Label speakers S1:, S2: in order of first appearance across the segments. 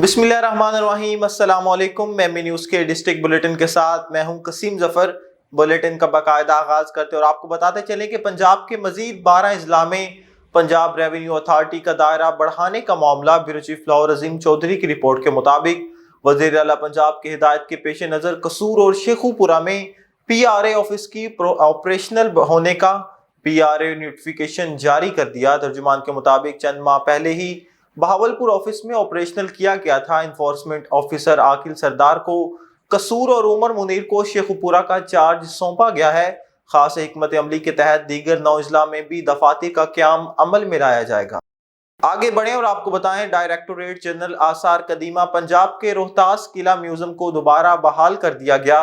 S1: बिस्मिल्लाहिर्रहमानिर्रहीम, अस्सलाम वालेकुम। मैं न्यूज़ के डिस्ट्रिक्ट बुलेटिन के साथ मैं हूं कसीम जफर। बुलेटिन का बाकायदा आगाज करते और आपको बताते चलें कि पंजाब के मजीद 12 अजला में पंजाब रेवेन्यू अथॉरिटी का दायरा बढ़ाने का मामला। ब्यूरो चीफ फ्लावर अजीम चौधरी की रिपोर्ट के मुताबिक वज़ीर आला पंजाब की हिदायत के पेश नज़र कसूर और शेखुपुरा में PRA ऑफिस की ऑपरेशनल होने का PRA नोटिफिकेशन जारी कर दिया। तर्जुमान के मुताबिक चंद माह पहले ही बहावलपुर ऑफिस में ऑपरेशनल किया गया था। इन्फोर्समेंट ऑफिसर आकिल सरदार को कसूर और उमर मुनीर को शेखुपुरा का चार्ज सौंपा गया है। खास हिकमत अमली के तहत दीगर 9 अजला में भी दफातर का क़याम अमल में लाया जाएगा। आगे बढ़े और आपको बताएं, डायरेक्टोरेट जनरल आसार कदीमा पंजाब के रोहतास किला म्यूजियम को दोबारा बहाल कर दिया गया।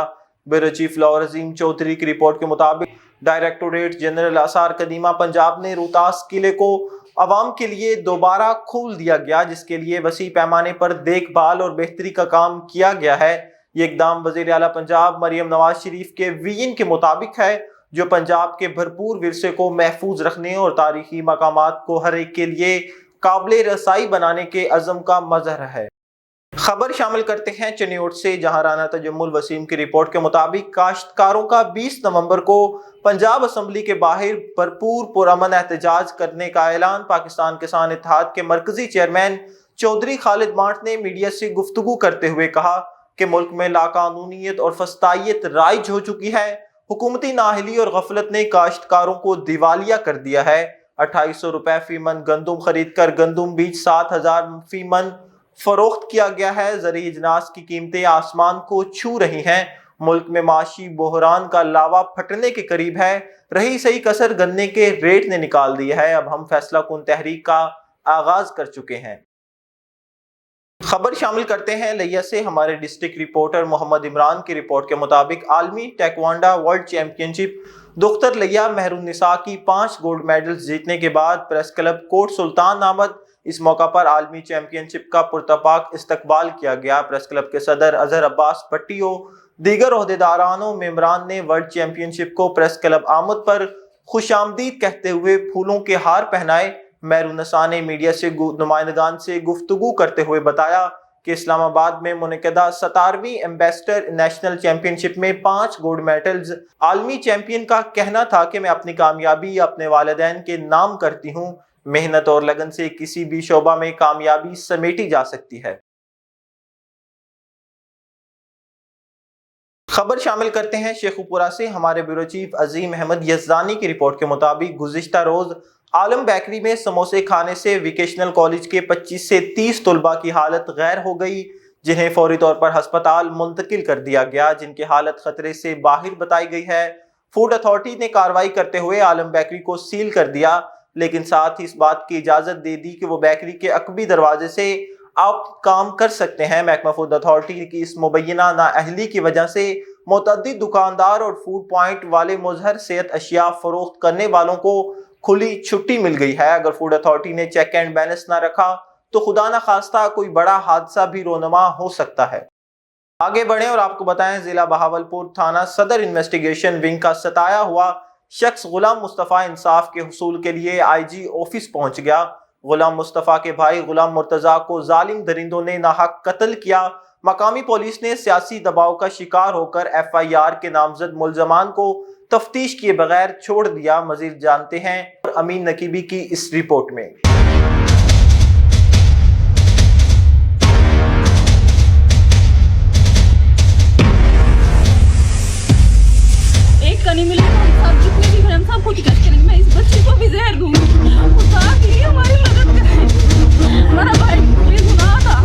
S1: ब्यूरो चीफ फ्लावर अजीम चौधरी की रिपोर्ट के मुताबिक डायरेक्टोरेट जनरल आसार कदीमा पंजाब ने रोहतास किले को अवाम के लिए दोबारा खोल दिया गया, जिसके लिए वसी पैमाने पर देखभाल और बेहतरी का काम किया गया है। ये इकदाम वज़ीर आला पंजाब मरियम नवाज शरीफ के विजन के मुताबिक है, जो पंजाब के भरपूर विरसे को महफूज रखने और तारीखी मकामात को हर एक के लिए काबिल रसाई बनाने के अज़म का मज़हर है। खबर शामिल करते हैं चनियोट से, जहां राना तजम्मुल वसीम की रिपोर्ट के मुताबिक काश्तकारों का 20 नवंबर को पंजाब असम्बली के बाहर भरपूर पुरअमन एहतजाज करने का ऐलान। पाकिस्तान किसान इत्तेहाद के मरकजी चेयरमैन चौधरी खालिद माठ ने मीडिया से गुफ्तगू करते हुए कहा कि मुल्क में लाकानूनियत और फस्तायत राइज हो चुकी है। हुकूमती नाअहली और गफलत ने काश्तकारों को दिवालिया कर दिया है। 2800 रुपए फी मन गंदुम खरीद कर गंदुम बीज 7000 फी मन फरोख्त किया गया है। ज़रूरी अजनास की कीमतें आसमान को छू रही हैं। मुल्क में माशी बहरान का लावा फटने के करीब है। रही सही कसर गन्ने के रेट ने निकाल दी है। अब हम फैसला कुन तहरीक का आगाज कर चुके हैं। खबर शामिल करते हैं लिया से। हमारे डिस्ट्रिक्ट रिपोर्टर मोहम्मद इमरान की रिपोर्ट के मुताबिक आलमी टेक्वांडो वर्ल्ड चैंपियनशिप दुख्तर लिया मेहरुन्निसा की 5 गोल्ड मेडल्स जीतने के बाद प्रेस क्लब कोट सुल्तान आमद। इस मौका पर आलमी चैंपियनशिप का पुरतपाक इस्तकबाल किया गया। प्रेस क्लब के सदर अजहर अब्बास भट्टियो दीगर ओहदेदारानों मेंबरान ने वर्ल्ड चैंपियनशिप को प्रेस क्लब आमद पर खुशामदीद कहते हुए फूलों के हार पहनाए। मेहरुन्निसा ने मीडिया से नुमाइंदगान से गुफ्तगू करते हुए बताया कि इस्लामाबाद में मुनक़दा 17वीं एम्बेसडर नेशनल चैंपियनशिप में 5 गोल्ड मेडल्स। आलमी चैंपियन का कहना था कि मैं अपनी कामयाबी अपने वालिदैन के नाम करती हूँ। मेहनत और लगन से किसी भी शोबा में कामयाबी समेटी जा सकती है। खबर शामिल करते हैं शेखुपुरा से। हमारे ब्यूरो चीफ अजीम अहमद यज़दानी की रिपोर्ट के मुताबिक गुज़िश्ता रोज आलम बेकरी में समोसे खाने से वोकेशनल कॉलेज के 25 से 30 तलबा की हालत गैर हो गई, जिन्हें फौरी तौर पर अस्पताल मुंतकिल कर दिया गया, जिनकी हालत खतरे से बाहर बताई गई है। फूड अथॉरिटी ने कार्रवाई करते हुए आलम बेकरी को सील कर दिया, लेकिन साथ ही इस बात की इजाजत दे दी कि वो बेकरी के अकबी दरवाजे से आप काम कर सकते हैं। महकमा फूड अथॉरिटी की इस मुबैना नाअहली की वजह से मुतअद्दिद दुकानदार और फूड पॉइंट वाले मुजहर सेहत अशिया फरोख्त करने वालों को खुली छुट्टी मिल गई है। अगर फूड अथॉरिटी ने चेक एंड बैलेंस ना रखा तो खुदा न खास्ता कोई बड़ा हादसा भी रोनमा हो सकता है। आगे बढ़े और आपको बताएं, जिला बहावलपुर थाना सदर इन्वेस्टिगेशन विंग का सताया हुआ शख्स गुलाम मुस्तफ़ा इंसाफ के हुसूल के लिए IG ऑफिस पहुंच गया। गुलाम मुस्तफ़ा के भाई गुलाम मुर्तजा को जालिम दरिंदों ने नाहक कत्ल किया। मकामी पुलिस ने सियासी दबाव का शिकार होकर FIR के नामजद मुल्जमान को तफ्तीश किए बगैर छोड़ दिया। मजीद जानते हैं अमीन नकीबी की इस रिपोर्ट में।
S2: एक कनी मिले तो हम सब जितने भी हम सबको टिकट करेंगे। मैं इस बच्चे को भी जहर दूंगी। खुदा के लिए हमारी मदद करें। हमारा भाई बेगुनाह था।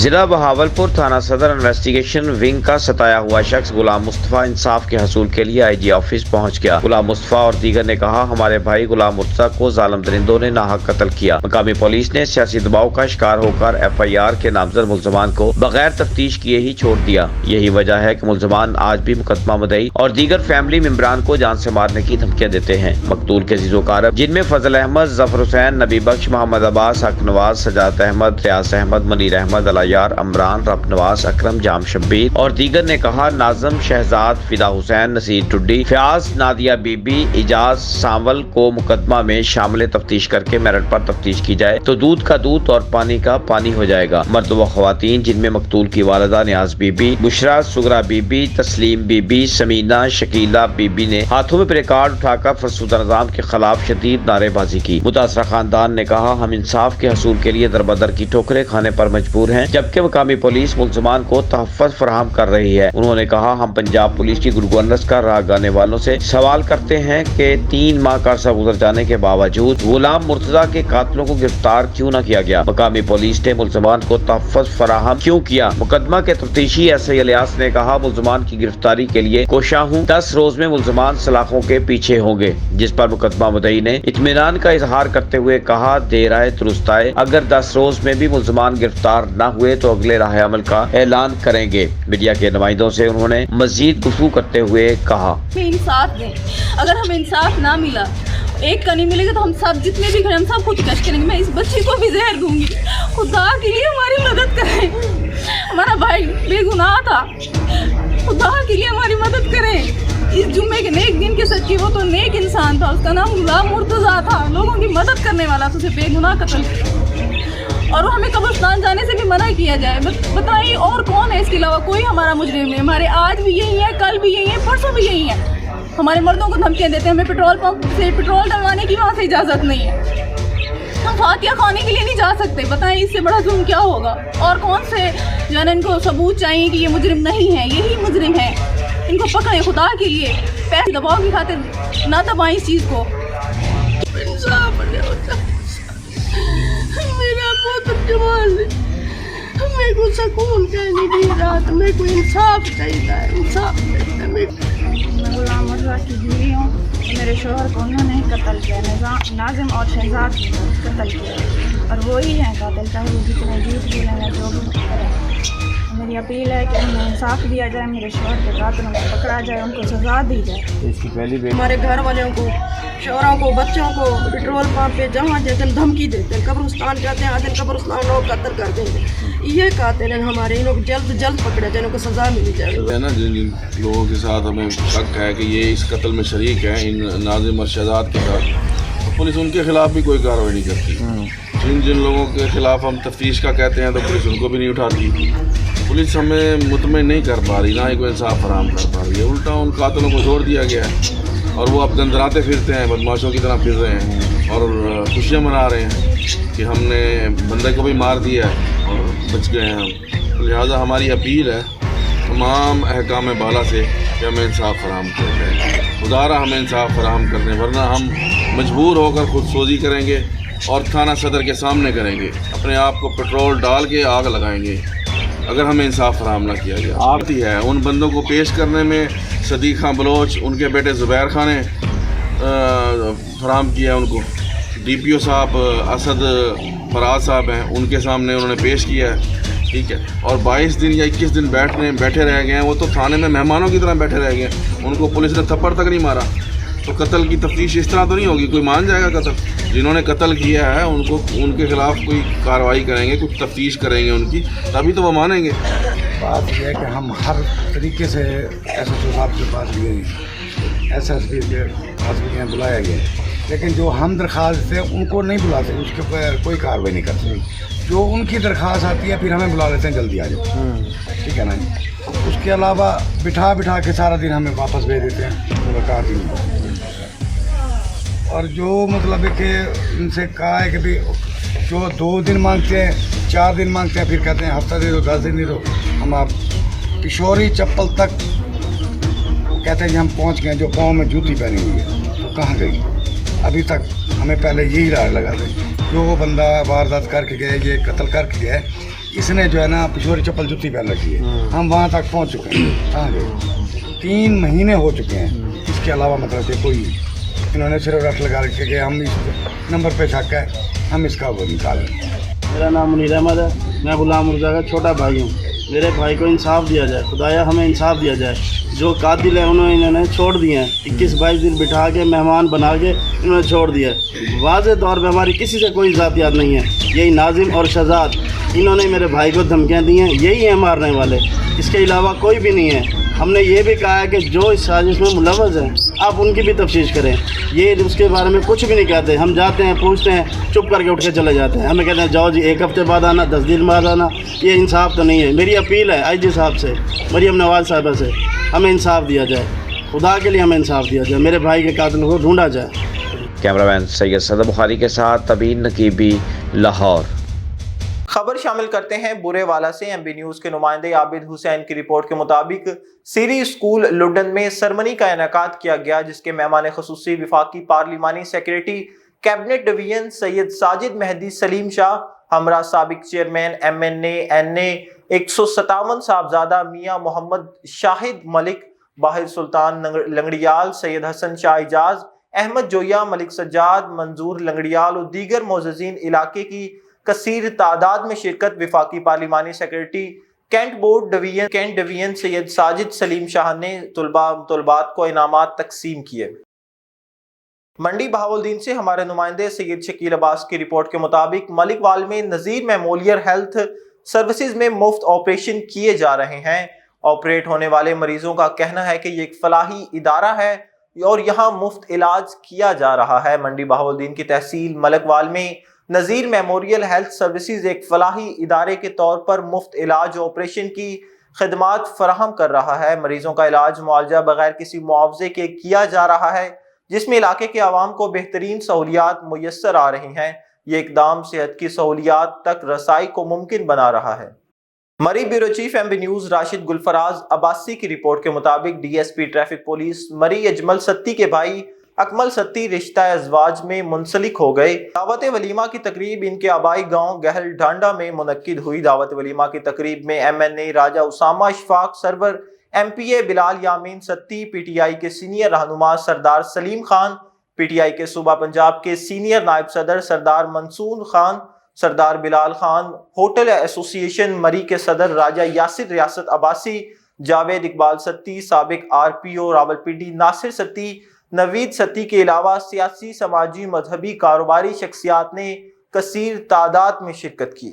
S3: जिला बहावलपुर थाना सदर इन्वेस्टिगेशन विंग का सताया हुआ शख्स गुलाम मुस्तफा इंसाफ के हसूल के लिए आईजी ऑफिस पहुंच गया। गुलाम मुस्तफा और दीगर ने कहा, हमारे भाई गुलाम मुर्तजा को जालिम दरिंदों ने नाहक कत्ल किया। मकामी पुलिस ने सियासी दबाव का शिकार होकर FIR के नामजद मुल्जमान को बगैर तफ्तीश किए ही छोड़ दिया। यही वजह है कि मुल्जमान आज भी मुकदमा मुदई और दीगर फैमिली मेंबरान को जान से मारने की धमकियां देते हैं। मकतूल के जीज़ोकारब जिनमें फजल अहमद, जफर हुसैन, नबी बख्श, मोहम्मद अब्बास, हक नवाज, सजाद अहमद, रियाज अहमद, मनीर अहमद, अलायार, अमरान, रब नवाज, अकरम, जाम शब्बीर और दीगर ने कहा, नाजम, शहजाद, फिदा हुसैन, नसीर टुड्डी, फयाज, नादिया बीबी, इजाज सांवल को मुकदमा में शामिल तफ्तीश करके मेरिट पर तफ्तीश की जाए तो दूध का दूध और पानी का पानी हो जाएगा। मर्द व खवातीन जिनमें मकतूल की वालिदा नियाज बीबी, बुशरा, सुगरा बीबी, तस्लीम बीबी, समीना, शकीला बीबी ने हाथों में प्ले कार्ड उठाकर फरसुदा निज़ाम के खिलाफ शदीद नारेबाजी की। मुतासरा खानदान ने कहा, हम इंसाफ के हसूल के लिए दरबदर की ठोकरें खाने पर मजबूर हैं, जबकि मकामी पुलिस मुल्ज़मान को तहफ़्फ़ुज़ फराहम कर रही है। उन्होंने कहा, हम पंजाब पुलिस की गुड गवर्नेंस का राह गाने वालों से सवाल करते हैं कि 3 माह का अरसा गुजर जाने के बावजूद गुलाम मुर्तजा के कातिलों को गिरफ्तार क्यों न किया गया। मकामी पुलिस ने मुल्ज़मान को तहफ़्फ़ुज़ फराहम क्यों किया। मुकदमा के तफ्तीशी SI इलियास ने कहा, मुल्ज़मान की गिरफ्तारी के लिए कोशा हूँ, 10 रोज में मुल्ज़मान सलाखों के पीछे होंगे। जिस पर मुकदमा मुदई ने इत्मीनान का इजहार करते हुए कहा, देर आए दुरुस्त आए, अगर 10 रोज में भी मुल्ज़मान गिरफ्तार न हुए तो अगले राह अमल का ऐलान करेंगे। मीडिया के नुमाइंदों से उन्होंने मजीद गुफ्तगू करते हुए कहा,
S2: इंसाफ दें, अगर हमें इंसाफ ना मिला, एक का नहीं मिलेगा तो हम सब जितने भी खड़े हम सब खुद कश करेंगे। मैं इस बच्ची को भी जहर दूंगी। खुदा के लिए हमारी मदद करें, हमारा भाई बेगुनाह था, खुदा के लिए हमारी मदद करें। इस जुम्मे के नेक दिन के सच्ची, वो तो नेक इंसान था, उसका नाम गुलाम मुर्तजा था, लोगों की मदद करने वाला था, उसे बेगुनाह कत्ल किया और हमें कब्रिस्तान जाने से भी मना किया जाए। बताइए और कौन है इसके अलावा? कोई हमारा मुजरिम नहीं। हमारे आज भी यही है, कल भी यही है, परसों भी यही है। हमारे मर्दों को धमकियाँ देते हैं, हमें पेट्रोल पंप से पेट्रोल डलवाने की वहाँ से इजाज़त नहीं है, हम फातिया खाने के लिए नहीं जा सकते। बताएं इससे बड़ा जुल्म क्या होगा? और कौन से जो है इनको सबूत चाहिए कि ये मुजरिम नहीं है, यही मुजरिम है, इनको पकड़ें खुदा के लिए। पैसे दबाव की खातिर ना दबाएं इस चीज़ को। मेरा पुत्र जमाल मेरे को सुकून कहने दी रात, मेरे को इंसाफ चाहिए, इंसाफ चाहिए। मैं गुलाम मुर्तजा की बीवी हूँ। मेरे शोहर को उन्होंने कत्ल किया, नाजिम और शहजाद को कत्ल किया और वही है कातिल, चाहे वो जितने झूठ बोलें जो भी करें। मेरी अपील है कि उन्हें इंसाफ दिया जाए, मेरे शोहर के कातिलों को पकड़ा जाए, उनको सजा दी जाए।
S3: इसकी पहली
S2: हमारे घर वालों को, शोहरों को, बच्चों को पेट्रोल पंप पे जहाँ जैसे धमकी देते हैं, कब्रिस्तान जाते हैं, आधे कब्रिस्तान लोग कत्ल कर देंगे। ये कातिल हैं हमारे, इन लोग जल्द पकड़े जाए, इनको सजा मिली जाए।
S4: है ना, जिन लोगों के साथ हमें शक है कि ये इस कत्ल में शरीक है, इन नाजिम और शहजाद के साथ, तो पुलिस उनके खिलाफ भी कोई कार्रवाई नहीं करती। जिन लोगों के खिलाफ हम तफ्तीश का कहते हैं तो पुलिस उनको भी नहीं उठाती। पुलिस हमें मुतमईन नहीं कर पा रही, ना ही कोई इंसाफ फराहम कर पा रही है। उल्टा उन कातिलों को छोड़ दिया गया है और वो अब दंदराते फिरते हैं, बदमाशों की तरह फिर रहे हैं और खुशियाँ मना रहे हैं कि हमने बंदे को भी मार दिया है और बच गए हैं हम। लिहाजा हमारी अपील है तमाम अहकाम बाला से कि हमें इंसाफ फराहम कर दें, खुदारा हमें इंसाफ फराहम कर दें, वरना हम मजबूर होकर खुद सोजी करेंगे और थाना सदर के सामने करेंगे, अपने आप को पेट्रोल डाल के आग लगाएंगे अगर हमें इंसाफ फराहम ना किया गया। आती है उन बंदों को पेश करने में सदीक खां बलोच, उनके बेटे ज़ुबैर खां ने फराहम किया, उनको DPO साहब असद फराज साहब हैं, उनके सामने उन्होंने पेश किया है, ठीक है। और 22 दिन या 21 दिन बैठे रह गए हैं, वो तो थाने में मेहमानों की तरह बैठे रह गए हैं, उनको पुलिस ने थप्पड़ तक नहीं मारा। तो कत्ल की तफ्तीश इस तरह तो नहीं होगी, कोई मान जाएगा कत्ल? जिन्होंने कत्ल किया है उनको, उनके खिलाफ कोई कार्रवाई करेंगे, कुछ तफ्तीश करेंगे उनकी, तभी तो वो मानेंगे।
S5: बात यह है कि हम हर तरीके से SSO साहब के पास गए, SSP के पास भी गए, बुलाया गया, लेकिन जो हम दरख्वास्त थे उनको नहीं बुलाते, उसके ऊपर कोई कार्रवाई नहीं करते। जो उनकी दरख्वास्त आती है फिर हमें बुला लेते हैं, जल्दी आ जाओ, ठीक है ना जी। उसके अलावा बिठा के सारा दिन हमें वापस भेज देते हैं, मुलाकात ही नहीं। और जो मतलब है कि इनसे कहा है कि भी जो 2 दिन मांगते हैं, 4 दिन मांगते हैं, फिर कहते हैं हफ्ता दे दो, 10 दिन दे दो। हम आप पिशोरी चप्पल तक कहते हैं कि हम पहुंच गए, जो पाँव में जूती पहनी हुई है तो कहाँ गई? अभी तक हमें पहले यही राय लगा दें, जो वो बंदा वारदात करके गए, ये कत्ल करके गए, इसने जो है ना पिछोरी चप्पल जूती पहन रखी है। हम वहाँ तक पहुँच चुके हैं, कहाँ गए, 3 महीने हो चुके हैं। इसके अलावा मतलब कि कोई इन्होंने सिर्फ रट लगा रखे कि हम इस नंबर पे शक है, हम इसका वो निकालें।
S6: मेरा नाम मुनीर अहमद है, मैं गुलाम मुर्जा का छोटा भाई हूँ। मेरे भाई को इंसाफ दिया जाए, खुदाया हमें इंसाफ दिया जाए। जो कातिल है इन्होंने छोड़ दिए हैं, 21-22 दिन बिठा के मेहमान बना के इन्होंने छोड़ दिया है। वाज़े तौर पे हमारी किसी से कोई ज़ातियात नहीं है। यही नाजिम और शहजाद, इन्होंने मेरे भाई को धमकियाँ दी हैं, यही हैं मारने वाले, इसके अलावा कोई भी नहीं है। हमने ये भी कहा है कि जो इस साजिश में मुलव्वस हैं आप उनकी भी तफ्तीश करें। ये उसके बारे में कुछ भी नहीं कहते। हम जाते हैं, पूछते हैं, चुप करके उठ के चले जाते हैं। हमें कहते हैं जाओ जी 1 हफ्ते बाद आना, 10 दिन बाद आना। ये इंसाफ तो नहीं है। मेरी अपील है IG साहब से, मरियम नवाज साहबा से, हमें इंसाफ दिया जाए। खुदा के लिए हमें इंसाफ दिया जाए, मेरे भाई के कातिल को ढूंढा जाए।
S3: कैमरामैन सैयद सदर बुखारी के साथ तबीन नकीबी, लाहौर।
S1: खबर शामिल करते हैं बुरेवाला से। MB न्यूज के नुमाइंदे आबिद हुसैन की रिपोर्ट के मुताबिक सीरी स्कूल लुडन में सरमनी का इनेकाद किया गया, जिसके मेहमान खुसूसी विफाकी पार्लिमानी secretary cabinet division Syed Sajid Mehdi Salim Shah, हमरा साबिक चेयरमैन MNA NA 157 साहबजादा मियाँ मोहम्मद शाहिद मलिक, बाहिर सुल्तान लंगड़ियाल, सैयद हसन शाह इजाज, अहमद जोया, मलिक सज्जाद, मंजूर लंगड़ियाल और दीगर मोअज़्ज़िज़ीन इलाके की कसीर तादाद में शिरकत। विफाकी पार्लिमानी secretary cabinet division Syed Sajid Salim Shah ने तलबात को इनामात तकसीम किए। मंडी बहावुद्दीन से हमारे नुमाइंदे सैयद शकील अब्बास की रिपोर्ट के मुताबिक मलिकवाल में नज़ीर मेमोरियल हेल्थ सर्विसेज में मुफ्त ऑपरेशन किए जा रहे हैं। ऑपरेट होने वाले मरीजों का कहना है कि ये एक फलाही इदारा है और यहाँ मुफ्त इलाज किया जा रहा है। मंडी बहावुद्दीन की तहसील मलिकवाल में नज़ीर मेमोरियल हेल्थ सर्विसेज एक फलाही इदारे के तौर पर मुफ्त इलाज ऑपरेशन की खदमात फराहम कर रहा है। मरीजों का इलाज मुआवजा बगैर किसी मुआवजे के किया जा रहा है, जिसमें इलाके के आवाम को बेहतरीन सहूलियात मुयस्सर आ रही हैं। ये इकदाम सेहत की सहूलियात तक रसाई को मुमकिन बना रहा है। मरी bureau chief MB news Rashid Gulfaraz Abbasi की रिपोर्ट के मुताबिक DSP ट्रैफिक पुलिस मरी अजमल सत्ती के भाई अकमल सत्ती रिश्ता अज़वाज में मुंसलिक हो गए। दावत वलीमा की तकरीब इनके आबाई गांव गहल ढांडा में मुनक्किद हुई। दावत वलीमा की तकरीब में MNA राजा उसामा इशफाक सरवर, MPA बिलाल यामीन सत्ती, PTI के सीनियर रहनुमा सरदार सलीम खान, PTI के सूबा पंजाब के सीनियर नायब सदर सरदार मंसूर खान, सरदार बिलाल खान, होटल एसोसिएशन मरी के सदर राजा यासिर रियासत अब्बासी, जावेद इकबाल सत्ती, साबिक RPO रावलपिंडी नासिर सत्ती, नवीद सत्ती के अलावा सियासी, समाजी, मजहबी, कारोबारी शख्सियात ने कसीर तादाद में शिरकत की।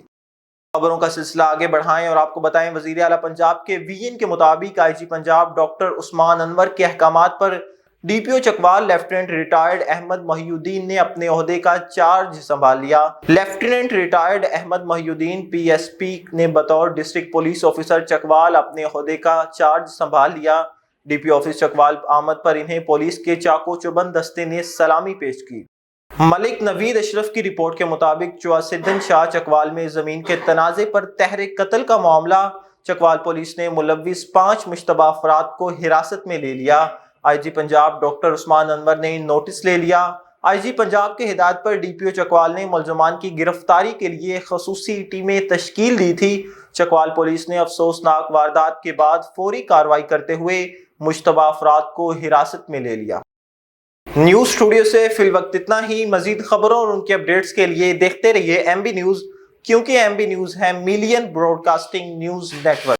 S1: खबरों का सिलसिला आगे बढ़ाएं और आपको बताएं, वजीर आला पंजाब के VN के मुताबिक IG पंजाब डॉक्टर उस्मान अनवर के अहकामात पर DPO Chakwal lieutenant retired Ahmed Mohiuddin ने अपने ओहदे का चार्ज संभाल लिया। Lieutenant retired Ahmed Mohiuddin PSP ने बतौर डिस्ट्रिक्ट पुलिस ऑफिसर चकवाल अपने ओहदे का चार्ज संभाल लिया। DP ऑफिस चकवाल आमद पर इन्हें पुलिस के चाको चुबंद दस्ते ने सलामी पेश की। मलिक नवीद अशरफ की रिपोर्ट के मुताबिक चुआसिद्दीन शाह चकवाल में जमीन के तनाज़े पर तहरीक कत्ल का मामला। चकवाल पुलिस ने मुलव्विस 5 मुश्तबा अफराद को हिरासत में ले लिया। IG पंजाब डॉक्टर उस्मान अनवर ने नोटिस ले लिया। IG पंजाब के हिदायत पर DPO चकवाल ने मुलजमान की गिरफ्तारी के लिए खसूसी टीमें तश्कील दी थी। चकवाल पुलिस ने अफसोसनाक वारदात के बाद फौरी कार्रवाई करते हुए मुश्तबा अफराद को हिरासत में ले लिया। न्यूज़ स्टूडियो से फिल वक्त इतना ही। मजीद खबरों और उनके अपडेट्स के लिए देखते रहिए MB न्यूज़, क्योंकि MB न्यूज़ है मिलियन ब्रॉडकास्टिंग न्यूज़ नेटवर्क।